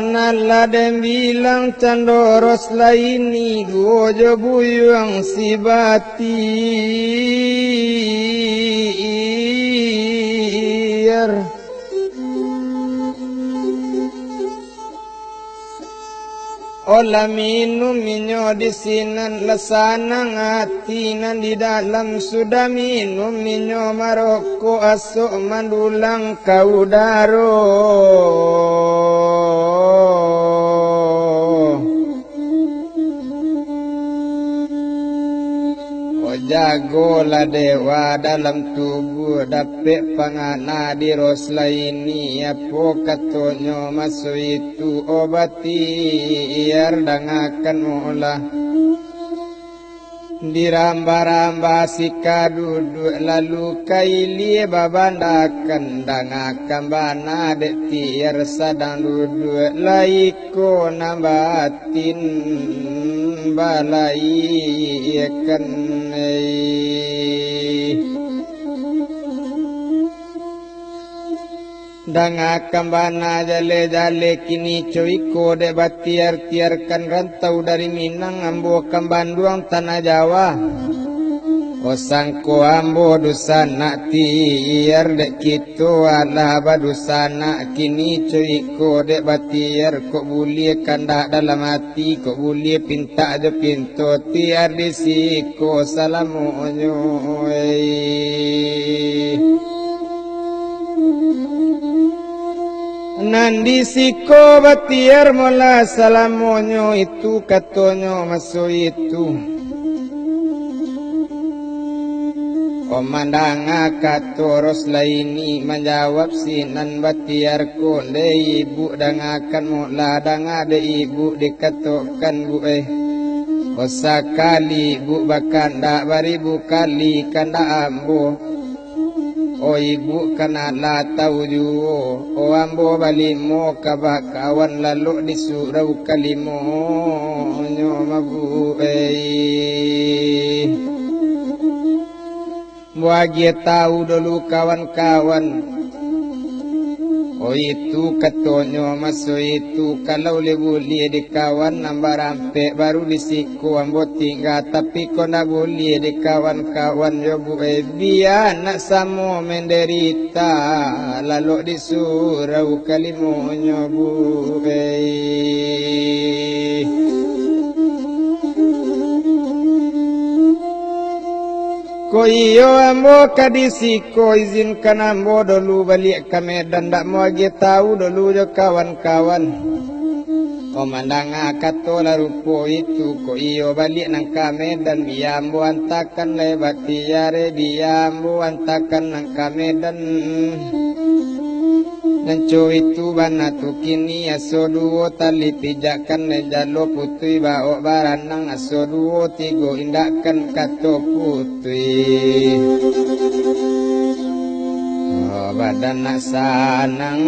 nala dan bilang candoros laini gojo buyang si batir. Ola minum minyo di sinan lasanang hatinan di dalam sudah minum minyo maroko asok mandulang kaudaro. Jagolah dewa dalam tubuh dapet pangana di rosla ini apa katonyo masuk itu obati iar dangakan mula diramba-ramba sika duduk lalu kaili babandakan dangakan bana dek tiar sadang duduk laiko nambatin balai ikan dangakan bana jale-jale kini coiko de batiar-tiarkan rantau dari Minang ambo kambanduang tanah Jawa osangko ambo dusana tiar dek kitu ala badusana kini coiko de batiar kok bulie kandak dalam hati kok bulie pinta aja pintu tiar disiko salamunyo Nandi siko batiar mola salamonyo itu katonyo masuk itu Komandanga katoros laini menjawab sinan batiar konde ibu dangakan mola danga de ibu dikatokan bu osakali bu bakan dak baribu kali kanda ambo O ibu kana la tahu juo O ambo balimo kabakawan lalu di surau kalimo Nyoma bu Buagi tahu dulu kawan-kawan O itu katonyo masuk itu kalau boleh di kawan nambah rampe baru disiku ambo tinggal tapi kau nak boleh di kawan-kawan yo bu biar nak samo menderita lalu di surau kalimonyo bu Ko iyo ambo kadisi ko izinkan ambo dulu balik ke Medan dak mau agi tahu dulu jo kawan-kawan Komandang katola rupo itu ko iyo balik nang ke Medan biar ambo antakan lebat tiare biar ambo antakan nang ke Medan Nanco itu bana tu kini aso duo tali pijakan jalo putui bawa baranang aso duo tigo indakan kato putui oh, badan nak sanang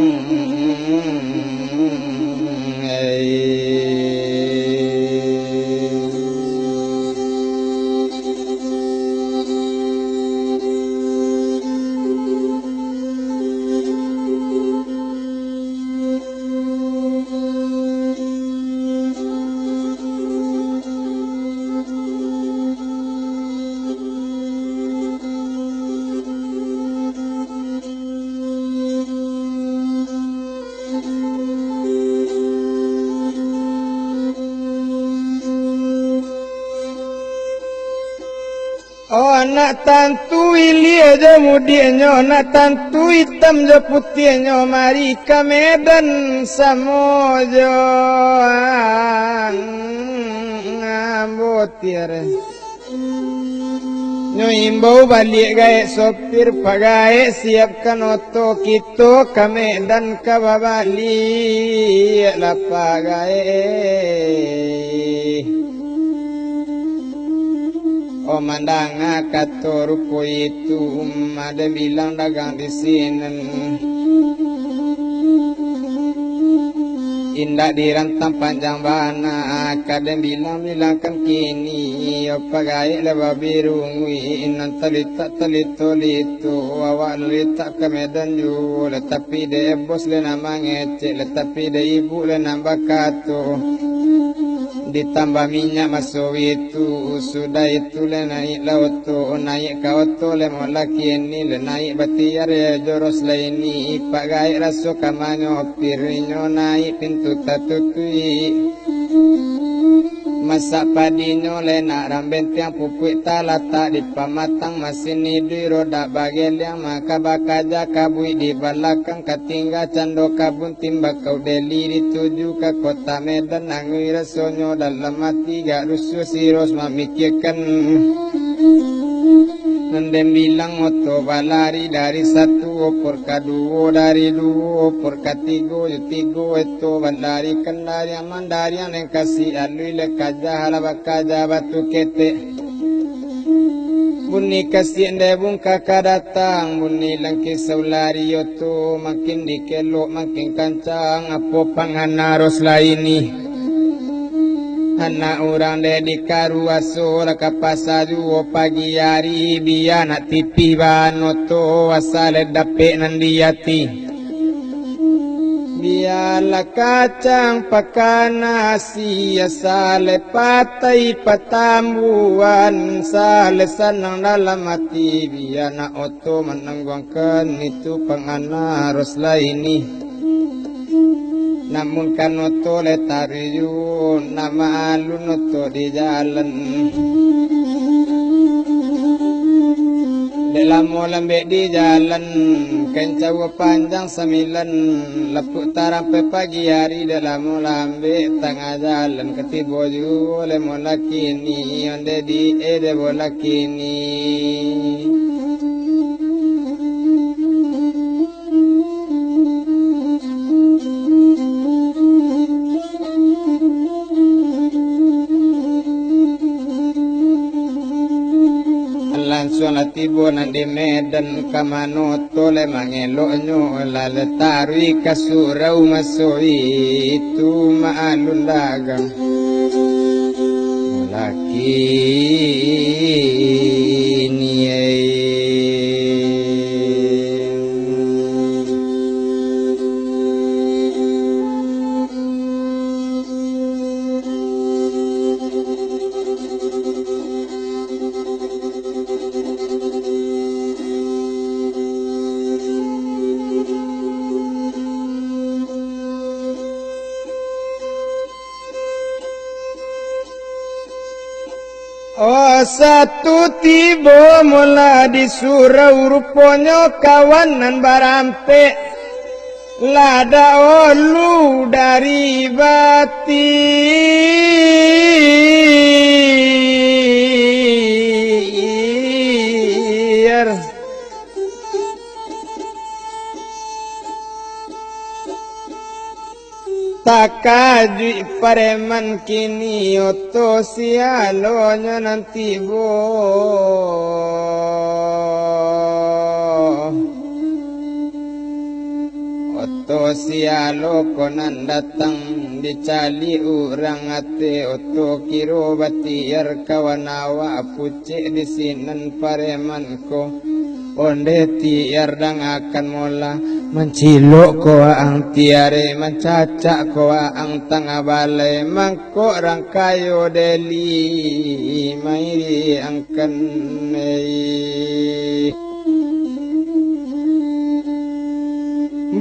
Oh nak tantu ili aja mudianyo nak tantu hitam je putihnya mari ke Medan samojo ambotir nyo imbau balik gae sopir pagae siapkan oto kito ke Medan ke babali la pagae Komandang kata rupo itu ada bilang dagang di sini indah dirantang panjang bana kadang bilang-bilangkan kini apa gaya leba birungui inan talito awak lita ke medan ju tapi de bos le nama ngecek tapi de ibu le nambah kato ditambah minyak masuk itu sudah itu le naik laut naik ke auto le mau laki ini le naik batiar ya joros laini pak gaya raso kamanyo pirinyo naik pintu tatutui masak padinyo le nak ramben tiang pupuk talata di pamatang mesin di roda bagel yang maka bakaja kabui di belakang ketinggal cando kabun timba kau deli dituju ke kota Medan angui rasonyo dalam hati gak rusuh siros memikirkan Nandem bilang oto balari dari satu opor kedua dari dua opor ketiga tiga itu bandari kendari aman dari yang kasih alui lekaja halabakaja batu kete bunyi kasih ndebung kakak datang bunyi langkih saulari yoto makin dikelok makin kancang apa panganaros laini anak orang de karuaso laka pasaju pagi hari biar nak tipi banoto asal dape nandiati biarlah kacang pakan nasi asal patai patambuan sale senang dalam hati biar nak oto menanggungkan itu penganaros laini namun kan oto le tariyu nama alun oto di jalan dalam lambe di jalan kencawa panjang 9 lepuk tarampe pagi hari dalam lambe tengah jalan ketibo ju le molakini onde di ede bolakini langsung tibo di Medan kamano tole mangeloknya lale tarwi kasurau masui itu maalun dagang laki oh satu tiba mula di surau rupanya kawanan barampe lada olu dari batir takaju pareman kini oto sialonya nanti bo oto sialo konan datang dicali urang ate oto kiro batiar kawanawa pucik di sinan pareman ko onde tiar dang akan mola mencilok koa ang tiare mencacak koa ang tengah balai mangko rangkayo deli mairi angkan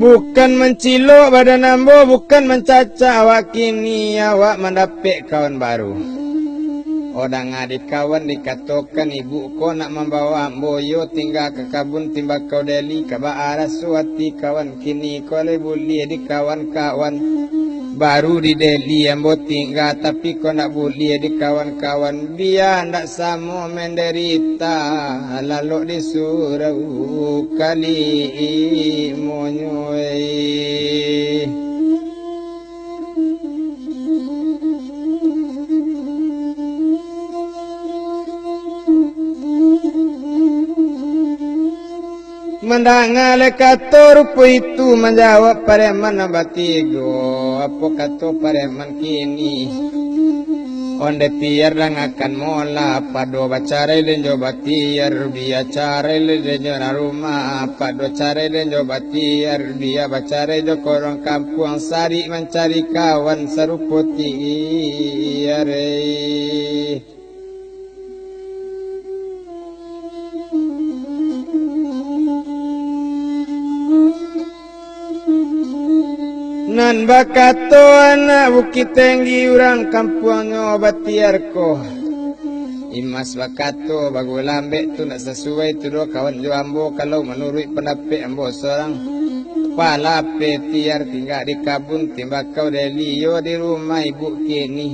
bukan mencilok badan ambo bukan mencacak awak kini awak mendapik kawan baru odang adik kawan dikatakan ibu ko nak membawa boyo tinggal ke kabun timba kau deli ke baara suati kawan kini ko le boleh di kawan-kawan baru di Delhi ambo tinggal tapi ko nak boleh di kawan-kawan biar ndak samo menderita lalu di surau kali monyoe mendangar kator itu menjawab pareman batigo apa kato pareman kini onde tiar lang akan mola pado bacare den jo batiar dia care le den jo rumah pado care den jo batiar dia bacare jo korong kampung sari mencari kawan seruputi are nan bakato anak bukit tinggi urang kampungnya batiarko imas bakato bagu lambek tu nak sesuai tu do kawan jo ambo kalau menurut pendapat ambo seorang pala petiar tinggal di kabun timbakau delio di rumah ibu kini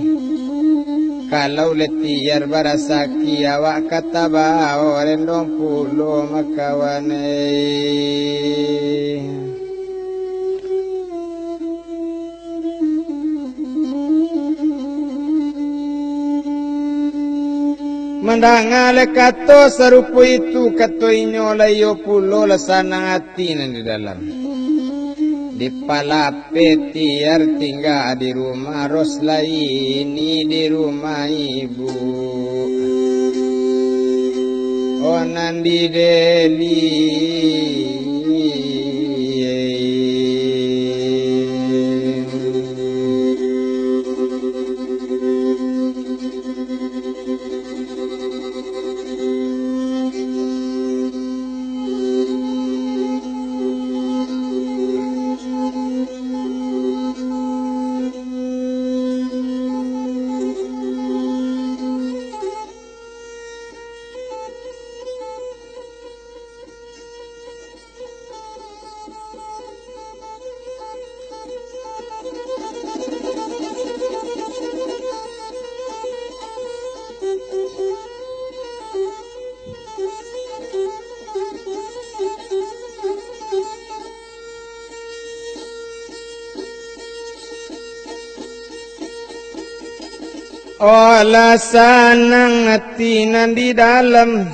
kalau letiar barasaki awak kata bawa rendong pulo makawane Mandangale kato serupu itu kato inyo layo pulo lasanang hati di dalam. Di palape tiar tinggal di rumah Rosla ini di rumah ibu. Onan di Deli. Olah sanang hati di dalam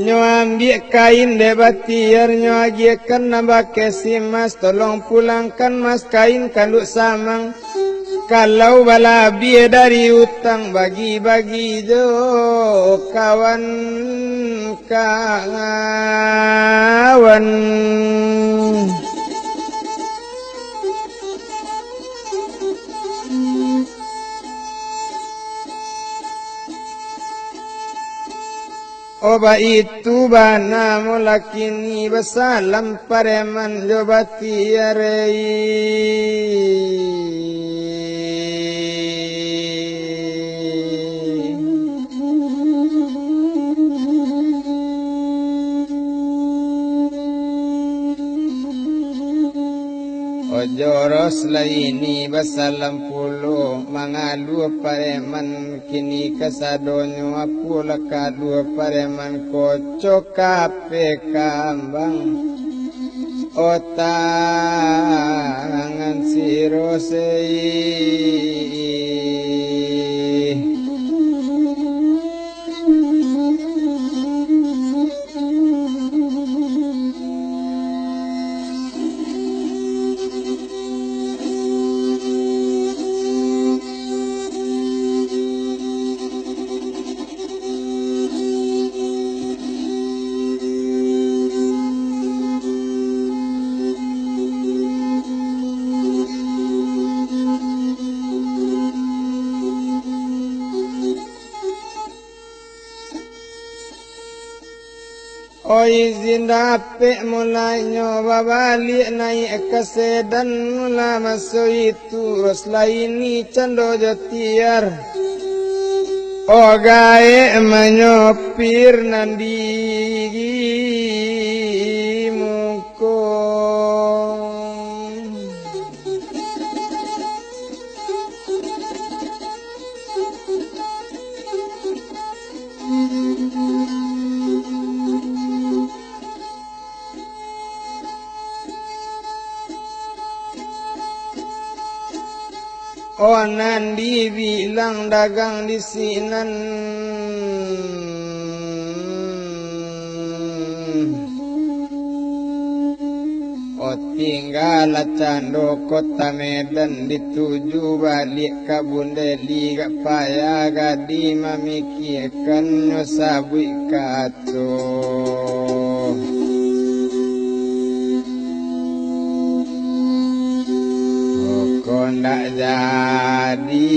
nyo ambil kain debatiar nyo agiakan nambah kesi mas tolong pulangkan mas kain kalau samang kalau balabi dari utang bagi-bagi jo kawan kawan Oba itu bana mulakini basalam pareman jobati Ojoros laini basalam pulo mangalu pareman kini kasadonyo apula kadu pareman kocok kape kambang otangan sirosei O izin dapet mulai nyoba balik naik ke sedan mula masuk itu Rosla ini cando jotiar O gae menyopir nandi muko O nandi bilang dagang di sinan O tinggal cando kota Medan dituju balik ke Bundeli gak payah gadi memikirkan nyosabui kato kok ndak jadi.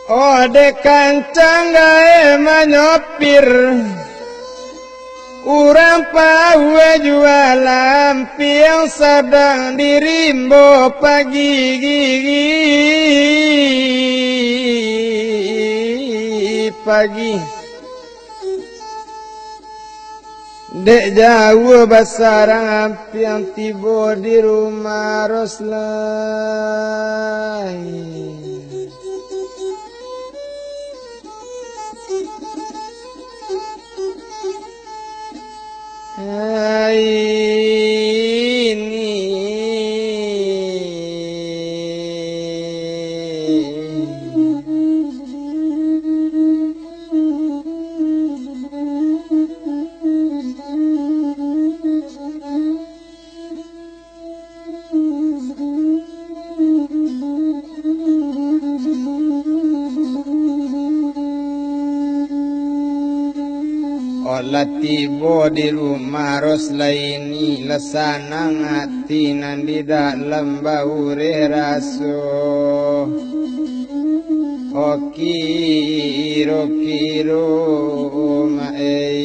Ode kancang gae manyopir urang pawe jualan piang sedang dirimbo pagi dek jauh basarang piang tiba di rumah Roslai. Ini olah tiba di rumah Roslaini lesanang hati nan di dalam baure raso kiro mae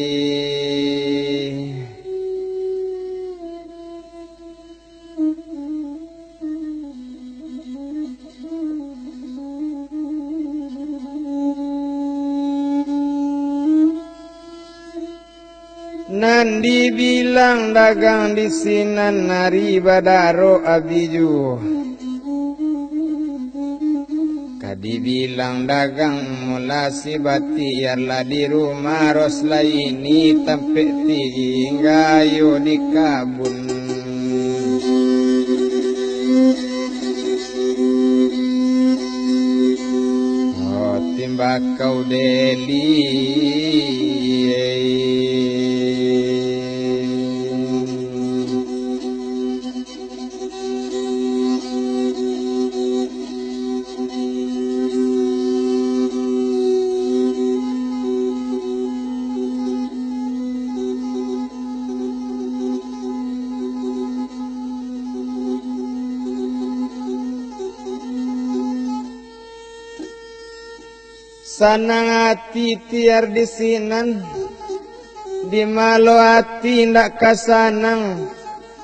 nan dibilang dagang di sinan nari badaro abiju kadibilang dagang mulasi bati yarlah di rumah Roslaini tempe tinggayo di kabun timbakau deli sanang hati tiar di sinan di malo hati ndak kasanang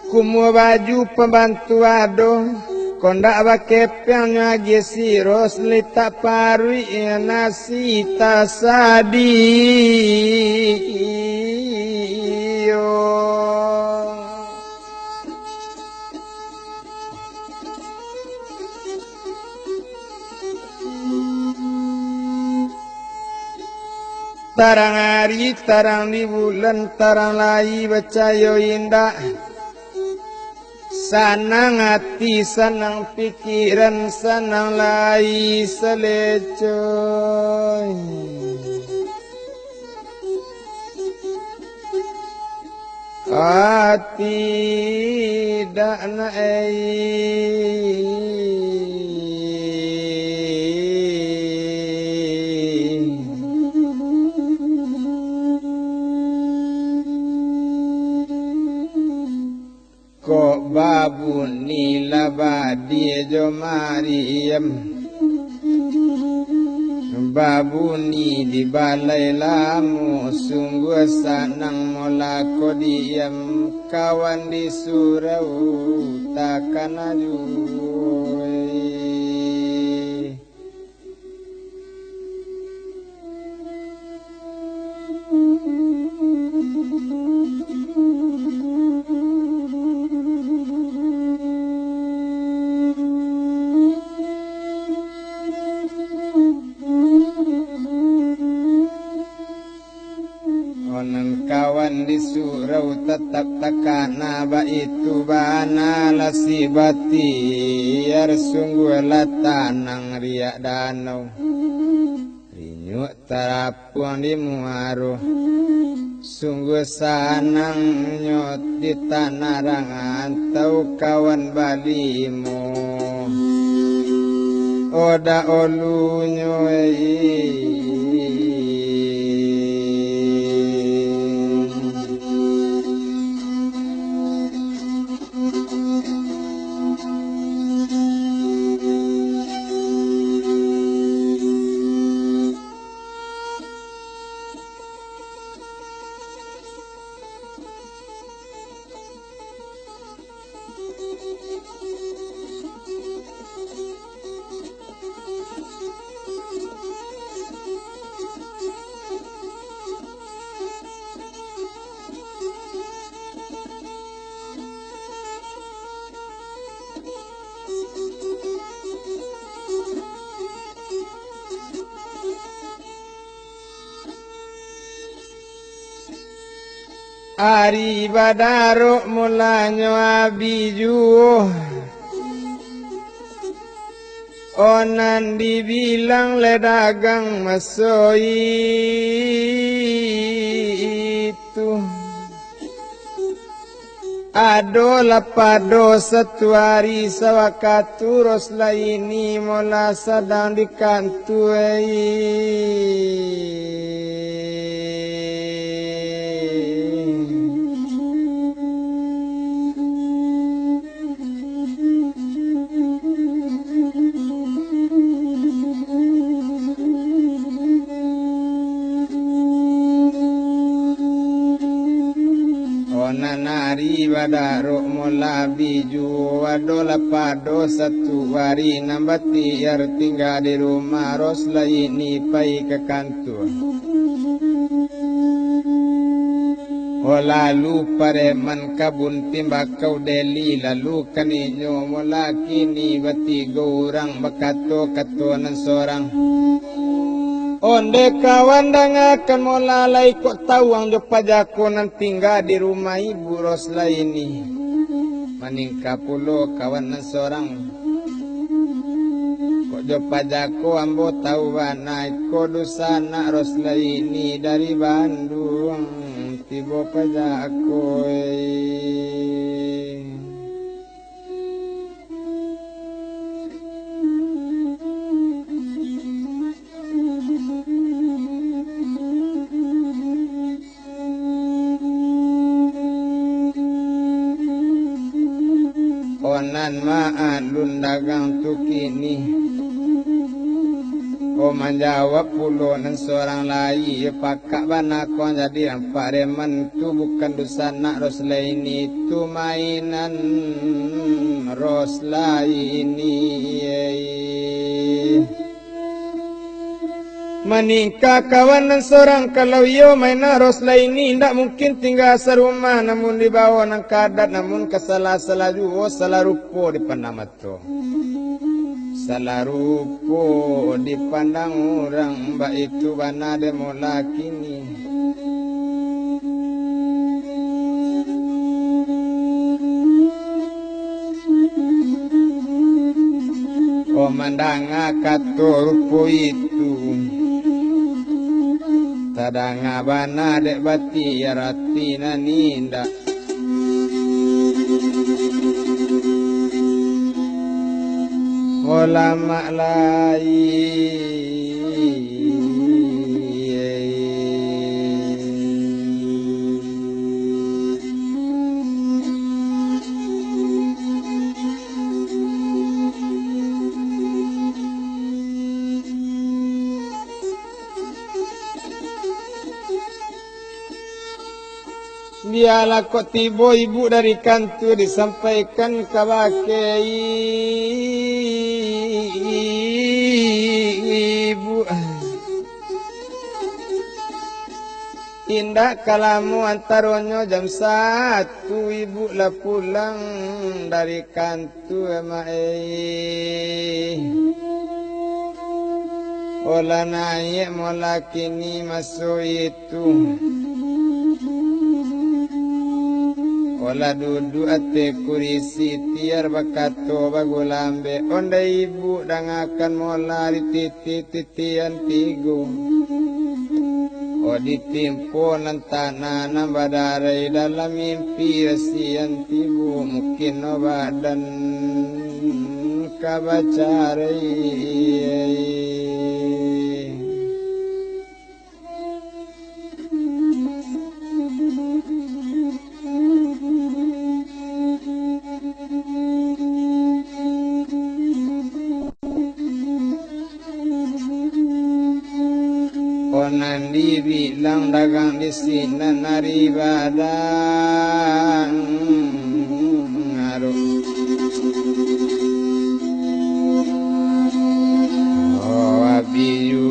kumu baju pembantu ado kondak bakepeng nyagi siros lita parui nasi tasadi tarang hari, tarang di bulan, tarang lai bacayo indah. Sanang hati, sanang pikiran, sanang lai selecoy. Hati dak naik. Kok babu nila badi jo Mariam babu ni di balai lamu sungguh sanang molako diam kawan di surau takkan ajui. di surau tetap takana ba itu bana lasibati yar sungguh latanang riak danau rinyuk tarapuang di muaruh sungguh sanang nyot di tanah rangantau kawan balimu oda olunyo Ari badaro mulanyo abijuh onan dibilang ledagang masoi itu ado lapado satu hari sawakaturos laini mola sedang di kantuai nari badaro mola biju wadola pado satu hari nambati yar tinggal di rumah ros laini pai ke kantor lalu pareman kabun timbakau deli lalu kaninyo mola kini bati gorang bakato katonan sorang onde kawan dangakan molalai kok tahu ang jopajako nan tinggal di rumah ibu ros laini maningka pulo kawan nan sorang kok jopajako ambo tahu banai kodu sana ros laini dari Bandung tibo pajako onan maalun dagang tukini o menjawab pulo nan seorang lai pakak bana kon jadi ampak reman tu bukan dosa nak ros laini tu mainan ros laini Menikah kawan dan seorang kalau yo main ros laini ndak mungkin tinggal serumah namun dibawa nang kadat namun kesalah-salah juga salah rupo dipandang mata salah rupo dipandang orang mbak itu bana demo laki ni komandang kato rupo itu tadang abana dek bati ya rati naninda ulama lain biarlah kok tiba ibu dari kantor disampaikan kepada ibu indah kalamu antaronyo jam 1 ibu lah pulang dari kantor olah naik mola kini masuk itu Ola dudu ate kurisi tiar bakato bagulambe onda ibu dangakan molari titian tigo Odi timpo nantana nambadarai dalam mimpi rasian tibu mungkin obadan kabacarai Onan dibilang dagang di sini nari badan ngaruh oh abiyu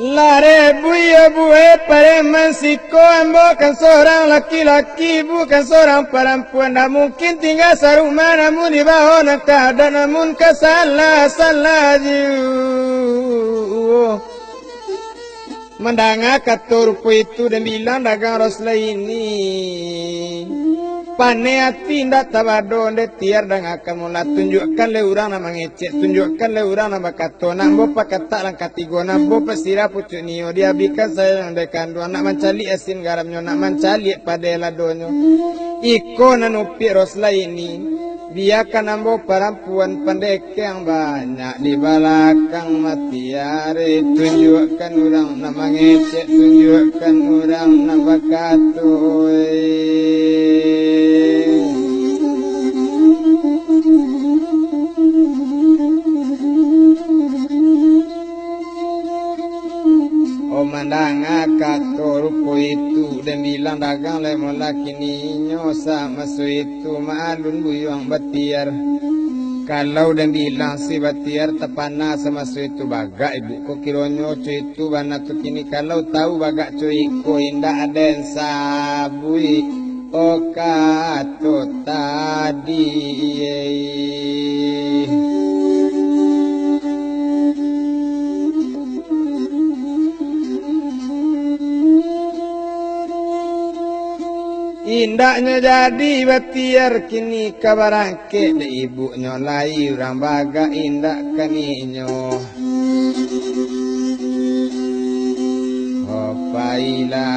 Lare buya buhe pare masiko bukan seorang laki-laki bukan seorang perempuan tak mungkin tinggal serumah namun di bawah nakah dan namun kesalah jiwa mendengar kata rupa itu dan bilang dagang Rasulullah ini pane hati ndak tabado ndak tiar dan akan mula tunjukkan le urang nama ngecek tunjukkan le urang nama kato nak bopa kata lang katigo nak bopa sira pucuk niyo dia bikan saya yang dekan dua nak mencali asin garamnya nak mencali pada ladonyo iko nanupi Rasulullah ini biarkan ambo perempuan pendek yang banyak di belakang matiare tunjukkan urang nama ngecek tunjukkan urang nama kato Mandanga kato rupo itu dan bilang dagang le laki ninyo sama so itu maalun buyang batiar kalau dan bilang si batiar tapana sama so itu baga ibu ko kironyo co itu bana tu kini kalau tahu baga co iko indah ada yang sabui o kato tadi Indahnya jadi batiar kini kabarangke de ibunya lai urang baga indah kaninyo Hopaila